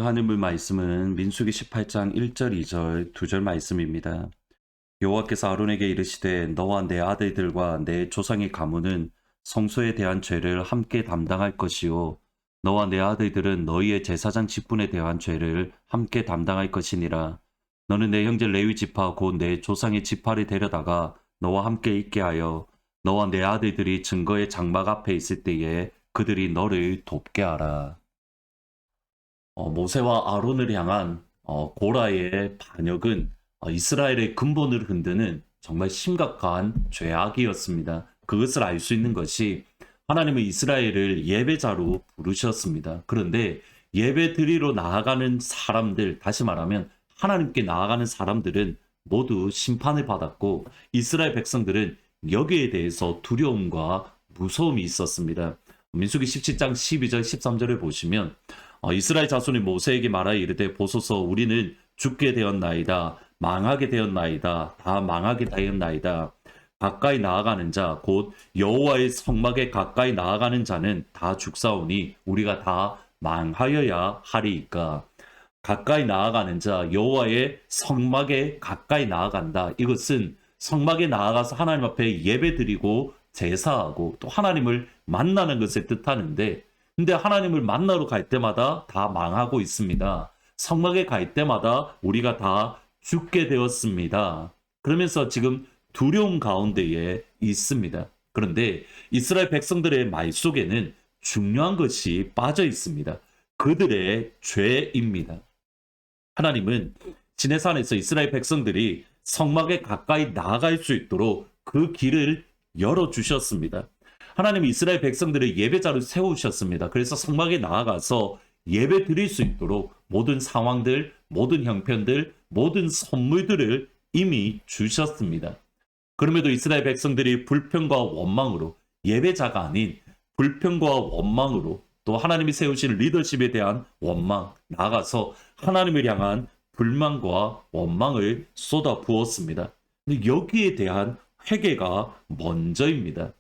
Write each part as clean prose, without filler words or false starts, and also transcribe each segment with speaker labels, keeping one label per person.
Speaker 1: 하나님의 말씀은 민수기 18장 1절 2절 2절 말씀입니다. 여호와께서 아론에게 이르시되 너와 내 아들들과 내 조상의 가문은 성소에 대한 죄를 함께 담당할 것이요 너와 내 아들들은 너희의 제사장 직분에 대한 죄를 함께 담당할 것이니라. 너는 내 형제 레위 지파 곧 내 조상의 지파를 데려다가 너와 함께 있게 하여 너와 내 아들들이 증거의 장막 앞에 있을 때에 그들이 너를 돕게 하라. 모세와 아론을 향한 고라의 반역은 이스라엘의 근본을 흔드는 정말 심각한 죄악이었습니다. 그것을 알 수 있는 것이 하나님은 이스라엘을 예배자로 부르셨습니다. 그런데 예배 드리러 나아가는 사람들, 다시 말하면 하나님께 나아가는 사람들은 모두 심판을 받았고 이스라엘 백성들은 여기에 대해서 두려움과 무서움이 있었습니다. 민수기 17장 12절 13절을 보시면 이스라엘 자손이 모세에게 말하여 이르되 보소서 우리는 죽게 되었나이다 망하게 되었나이다 다 망하게 되었나이다. 가까이 나아가는 자 곧 여호와의 성막에 가까이 나아가는 자는 다 죽사오니 우리가 다 망하여야 하리이까. 가까이 나아가는 자 여호와의 성막에 가까이 나아간다. 이것은 성막에 나아가서 하나님 앞에 예배드리고 제사하고 또 하나님을 만나는 것을 뜻하는데, 근데 하나님을 만나러 갈 때마다 다 망하고 있습니다. 성막에 갈 때마다 우리가 다 죽게 되었습니다. 그러면서 지금 두려움 가운데에 있습니다. 그런데 이스라엘 백성들의 말 속에는 중요한 것이 빠져 있습니다. 그들의 죄입니다. 하나님은 시내산에서 이스라엘 백성들이 성막에 가까이 나아갈 수 있도록 그 길을 열어주셨습니다. 하나님은 이스라엘 백성들의 예배자를 세우셨습니다. 그래서 성막에 나아가서 예배 드릴 수 있도록 모든 상황들, 모든 형편들, 모든 선물들을 이미 주셨습니다. 그럼에도 이스라엘 백성들이 불평과 원망으로 예배자가 아닌 불평과 원망으로 또 하나님이 세우신 리더십에 대한 원망, 나아가서 하나님을 향한 불만과 원망을 쏟아 부었습니다. 근데 여기에 대한 회개가 먼저입니다.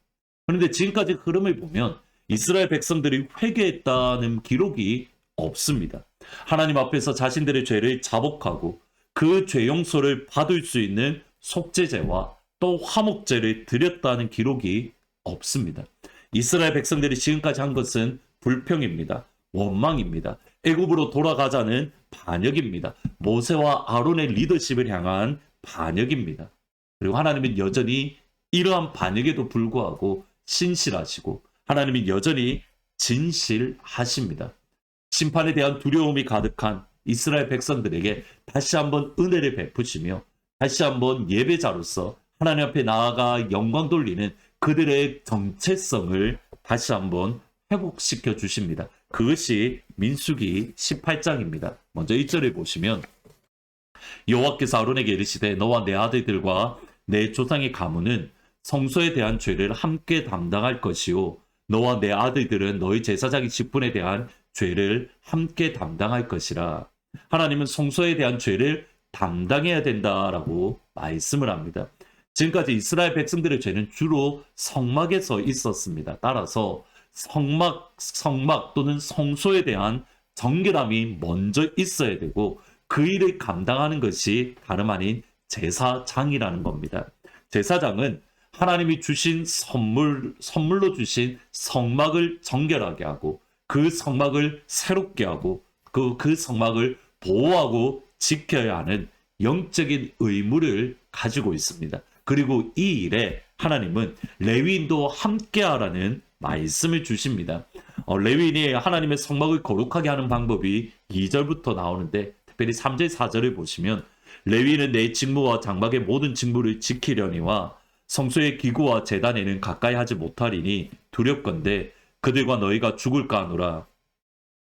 Speaker 1: 그런데 지금까지 흐름을 보면 이스라엘 백성들이 회개했다는 기록이 없습니다. 하나님 앞에서 자신들의 죄를 자복하고 그 죄 용서를 받을 수 있는 속죄제와 또 화목제를 드렸다는 기록이 없습니다. 이스라엘 백성들이 지금까지 한 것은 불평입니다. 원망입니다. 애굽으로 돌아가자는 반역입니다. 모세와 아론의 리더십을 향한 반역입니다. 그리고 하나님은 여전히 이러한 반역에도 불구하고 신실하시고 하나님은 여전히 진실하십니다. 심판에 대한 두려움이 가득한 이스라엘 백성들에게 다시 한번 은혜를 베푸시며 다시 한번 예배자로서 하나님 앞에 나아가 영광 돌리는 그들의 정체성을 다시 한번 회복시켜 주십니다. 그것이 민수기 18장입니다. 먼저 1절을 보시면 여호와께서 아론에게 이르시되 너와 내 아들들과 내 조상의 가문은 성소에 대한 죄를 함께 담당할 것이요 너와 내 아들들은 너희 제사장의 직분에 대한 죄를 함께 담당할 것이라. 하나님은 성소에 대한 죄를 담당해야 된다라고 말씀을 합니다. 지금까지 이스라엘 백성들의 죄는 주로 성막에서 있었습니다. 따라서 성막 또는 성소에 대한 정결함이 먼저 있어야 되고 그 일을 감당하는 것이 다름 아닌 제사장이라는 겁니다. 제사장은 하나님이 주신 선물로 주신 성막을 정결하게 하고 그 성막을 새롭게 하고 그 성막을 보호하고 지켜야 하는 영적인 의무를 가지고 있습니다. 그리고 이 일에 하나님은 레위인도 함께하라는 말씀을 주십니다. 레위인이 하나님의 성막을 거룩하게 하는 방법이 2절부터 나오는데 특별히 3절 4절을 보시면 레위인은 내 직무와 장막의 모든 직무를 지키려니와 성소의 기구와 제단에는 가까이 하지 못하리니 두렵건대 그들과 너희가 죽을까 하노라.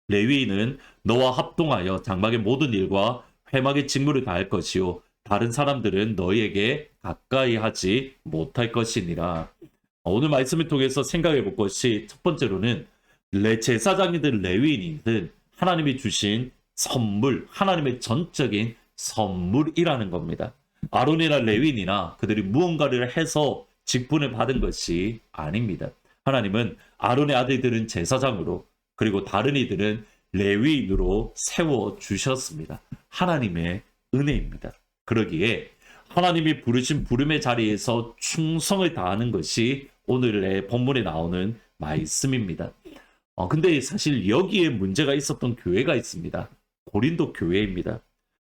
Speaker 1: 레위인은 너와 합동하여 장막의 모든 일과 회막의 직무를 다할 것이요 다른 사람들은 너희에게 가까이 하지 못할 것이니라. 오늘 말씀을 통해서 생각해 볼 것이 첫 번째로는 제사장이든 레위인이든 하나님이 주신 선물, 하나님의 전적인 선물이라는 겁니다. 아론이나 레위인이나 그들이 무언가를 해서 직분을 받은 것이 아닙니다. 하나님은 아론의 아들들은 제사장으로 그리고 다른 이들은 레위인으로 세워주셨습니다. 하나님의 은혜입니다. 그러기에 하나님이 부르신 부름의 자리에서 충성을 다하는 것이 오늘의 본문에 나오는 말씀입니다. 근데 사실 여기에 문제가 있었던 교회가 있습니다. 고린도 교회입니다.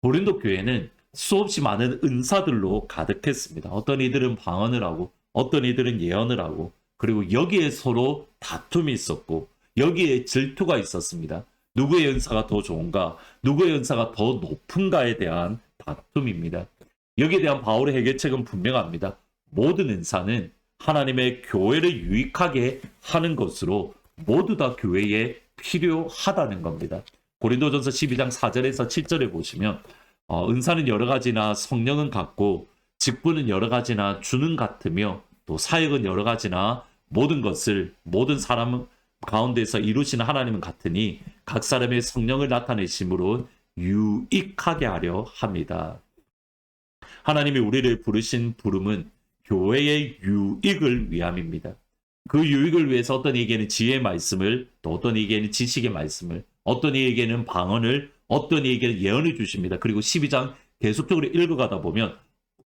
Speaker 1: 고린도 교회는 수없이 많은 은사들로 가득했습니다. 어떤 이들은 방언을 하고 어떤 이들은 예언을 하고 그리고 여기에 서로 다툼이 있었고 여기에 질투가 있었습니다. 누구의 은사가 더 좋은가, 누구의 은사가 더 높은가에 대한 다툼입니다. 여기에 대한 바울의 해결책은 분명합니다. 모든 은사는 하나님의 교회를 유익하게 하는 것으로 모두 다 교회에 필요하다는 겁니다. 고린도전서 12장 4절에서 7절에 보시면 은사는 여러 가지나 성령은 같고 직분은 여러 가지나 주는 같으며 또 사역은 여러 가지나 모든 것을 모든 사람 가운데서 이루시는 하나님은 같으니 각 사람의 성령을 나타내심으로 유익하게 하려 합니다. 하나님이 우리를 부르신 부름은 교회의 유익을 위함입니다. 그 유익을 위해서 어떤 이에게는 지혜의 말씀을, 또 어떤 이에게는 지식의 말씀을, 어떤 이에게는 방언을, 어떤 이에게는 예언을 주십니다. 그리고 12장 계속적으로 읽어가다 보면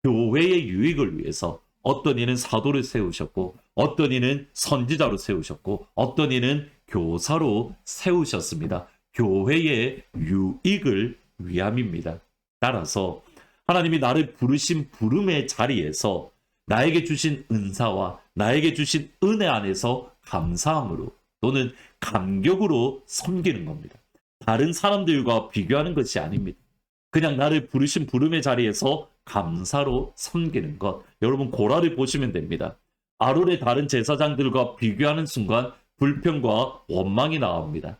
Speaker 1: 교회의 유익을 위해서 어떤 이는 사도를 세우셨고 어떤 이는 선지자로 세우셨고 어떤 이는 교사로 세우셨습니다. 교회의 유익을 위함입니다. 따라서 하나님이 나를 부르신 부름의 자리에서 나에게 주신 은사와 나에게 주신 은혜 안에서 감사함으로 또는 감격으로 섬기는 겁니다. 다른 사람들과 비교하는 것이 아닙니다. 그냥 나를 부르신 부름의 자리에서 감사로 섬기는 것. 여러분 고라를 보시면 됩니다. 아론의 다른 제사장들과 비교하는 순간 불평과 원망이 나옵니다.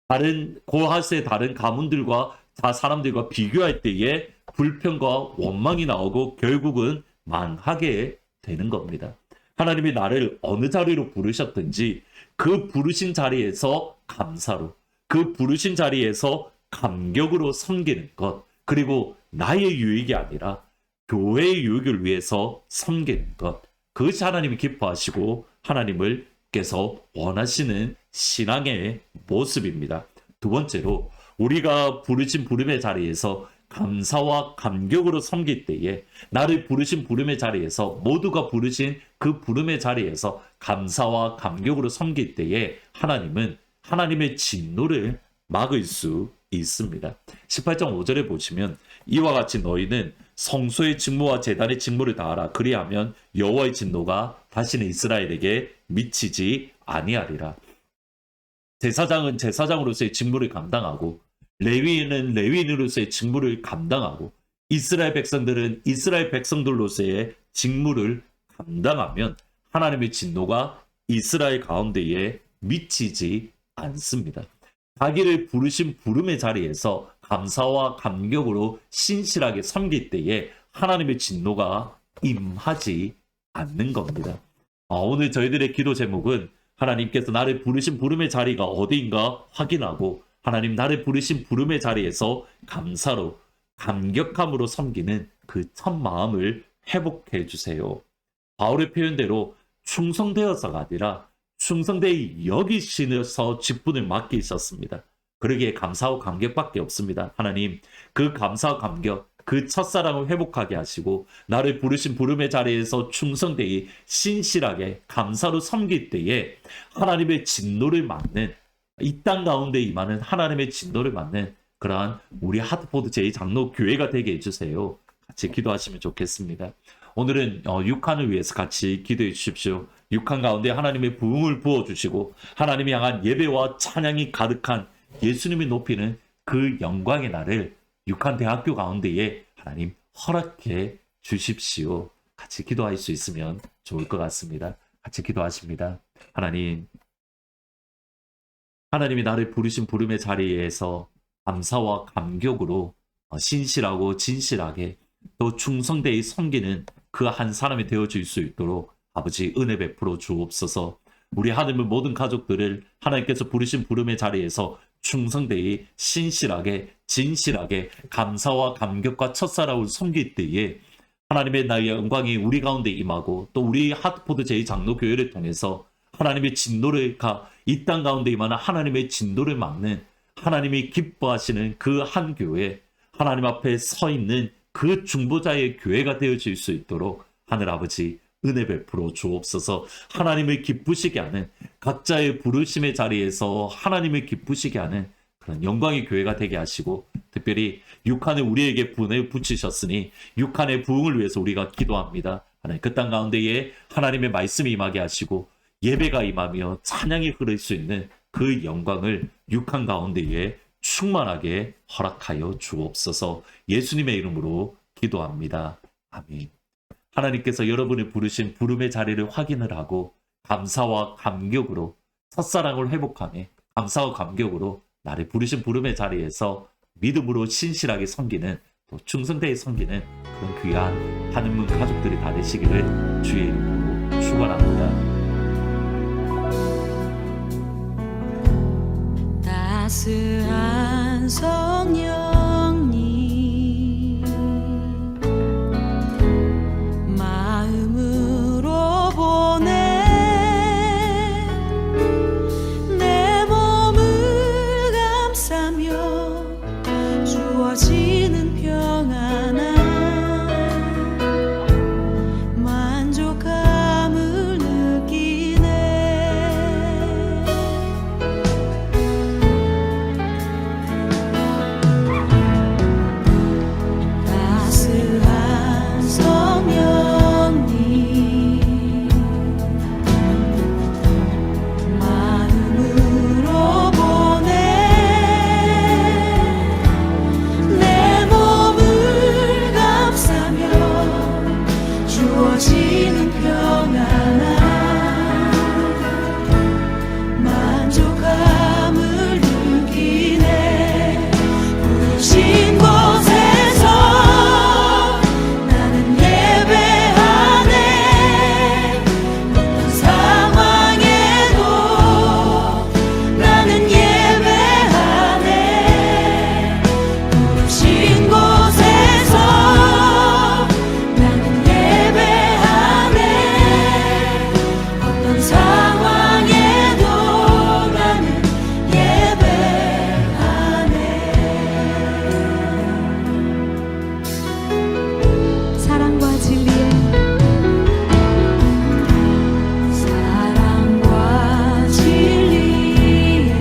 Speaker 1: 다른 고핫의 다른 가문들과 사람들과 비교할 때에 불평과 원망이 나오고 결국은 망하게 되는 겁니다. 하나님이 나를 어느 자리로 부르셨든지 그 부르신 자리에서 감사로, 그 부르신 자리에서 감격으로 섬기는 것, 그리고 나의 유익이 아니라 교회의 유익을 위해서 섬기는 것, 그것이 하나님이 기뻐하시고 하나님을께서 원하시는 신앙의 모습입니다. 두 번째로 우리가 부르신 부름의 자리에서 감사와 감격으로 섬길 때에 나를 부르신 부름의 자리에서 모두가 부르신 그 부름의 자리에서 감사와 감격으로 섬길 때에 하나님은 하나님의 진노를 막을 수 있습니다. 18장 5절에 보시면 이와 같이 너희는 성소의 직무와 제단의 직무를 다하라. 그리하면 여호와의 진노가 다시는 이스라엘에게 미치지 아니하리라. 제사장은 제사장으로서의 직무를 감당하고 레위인은 레위인으로서의 직무를 감당하고 이스라엘 백성들은 이스라엘 백성들로서의 직무를 감당하면 하나님의 진노가 이스라엘 가운데에 미치지 않습니다. 자기를 부르신 부름의 자리에서 감사와 감격으로 신실하게 섬길 때에 하나님의 진노가 임하지 않는 겁니다. 오늘 저희들의 기도 제목은 하나님께서 나를 부르신 부름의 자리가 어디인가 확인하고 하나님 나를 부르신 부름의 자리에서 감사로 감격함으로 섬기는 그 첫 마음을 회복해 주세요. 바울의 표현대로 충성되어서가 아니라 충성되이 여기시면서 직분을 맡기셨습니다. 그러기에 감사와 감격밖에 없습니다. 하나님 그 감사와 감격, 그 첫사랑을 회복하게 하시고 나를 부르신 부름의 자리에서 충성되이 신실하게 감사로 섬길 때에 하나님의 진노를 막는 이 땅 가운데 임하는 하나님의 진노를 막는 그러한 우리 하트포드 제2장로 교회가 되게 해주세요. 같이 기도하시면 좋겠습니다. 오늘은 6한을 위해서 같이 기도해 주십시오. 6한 가운데 하나님의 부흥을 부어주시고 하나님이 향한 예배와 찬양이 가득한 예수님이 높이는 그 영광의 날을 6한 대학교 가운데에 하나님 허락해 주십시오. 같이 기도할 수 있으면 좋을 것 같습니다. 같이 기도하십니다. 하나님이 나를 부르신 부름의 자리에서 감사와 감격으로 신실하고 진실하게 또 충성되이 섬기는 그 한 사람이 되어줄 수 있도록 아버지 은혜 베풀어 주옵소서. 우리 하나님의 모든 가족들을 하나님께서 부르신 부름의 자리에서 충성되이 신실하게 진실하게 감사와 감격과 첫사랑을 섬길 때에 하나님의 나의 영광이 우리 가운데 임하고 또 우리 하트포드 제2장로교회를 통해서 하나님의 진노를 이 땅 가운데 임하는 하나님의 진노를 막는 하나님이 기뻐하시는 그 한 교회, 하나님 앞에 서 있는 그 중보자의 교회가 되어질 수 있도록 하늘아버지 은혜 베풀어 주옵소서. 하나님을 기쁘시게 하는, 각자의 부르심의 자리에서 하나님을 기쁘시게 하는 그런 영광의 교회가 되게 하시고, 특별히 6한을 우리에게 분에 붙이셨으니 6한의 부흥을 위해서 우리가 기도합니다. 하나님, 그 땅 가운데에 하나님의 말씀이 임하게 하시고 예배가 임하며 찬양이 흐를 수 있는 그 영광을 6한 가운데에 충만하게 허락하여 주옵소서. 예수님의 이름으로 기도합니다. 아멘. 하나님께서 여러분이 부르신 부름의 자리를 확인을 하고 감사와 감격으로, 첫사랑을 회복하며 감사와 감격으로 나를 부르신 부름의 자리에서 믿음으로 신실하게 섬기는, 또 충성되게 섬기는 그런 귀한 하늘문 가족들이 다 되시기를 주의 이름으로 축원합니다.
Speaker 2: 따스한 성령님 마음으로 보내 내 몸을 감싸며 주어지는 평안함 만족함을 느끼네. 따스한 성령님 마음으로 보내 내 몸을 감싸며 주어지는 평안함 만족함을 느끼네. 부르신 곳에서 나는 예배하네. 어떤 상황에도 나는 예배하네. 부르신 곳에서 나는 예배하네. 어떤 상황에도 나는 예배하네. 사랑과 진리에 사랑과 진리에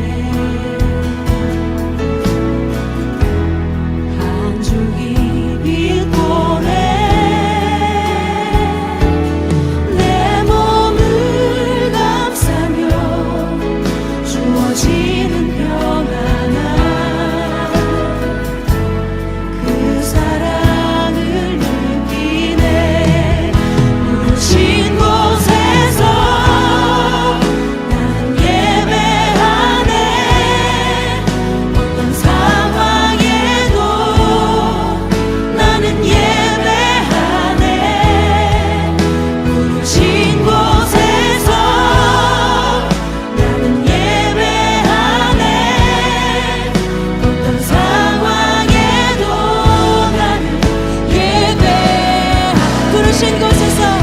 Speaker 2: 한 줄기 빛보네 내 몸을 감싸며 주어지는 평안함 그 사랑을 느끼네. 부르신 곳에서 나는 예배하네. 어떤 상황에도 나는 예배하네. 부르신 곳에서 나는 예배하네. 어떤 상황에도 나는 예배하네. 부르신 곳에서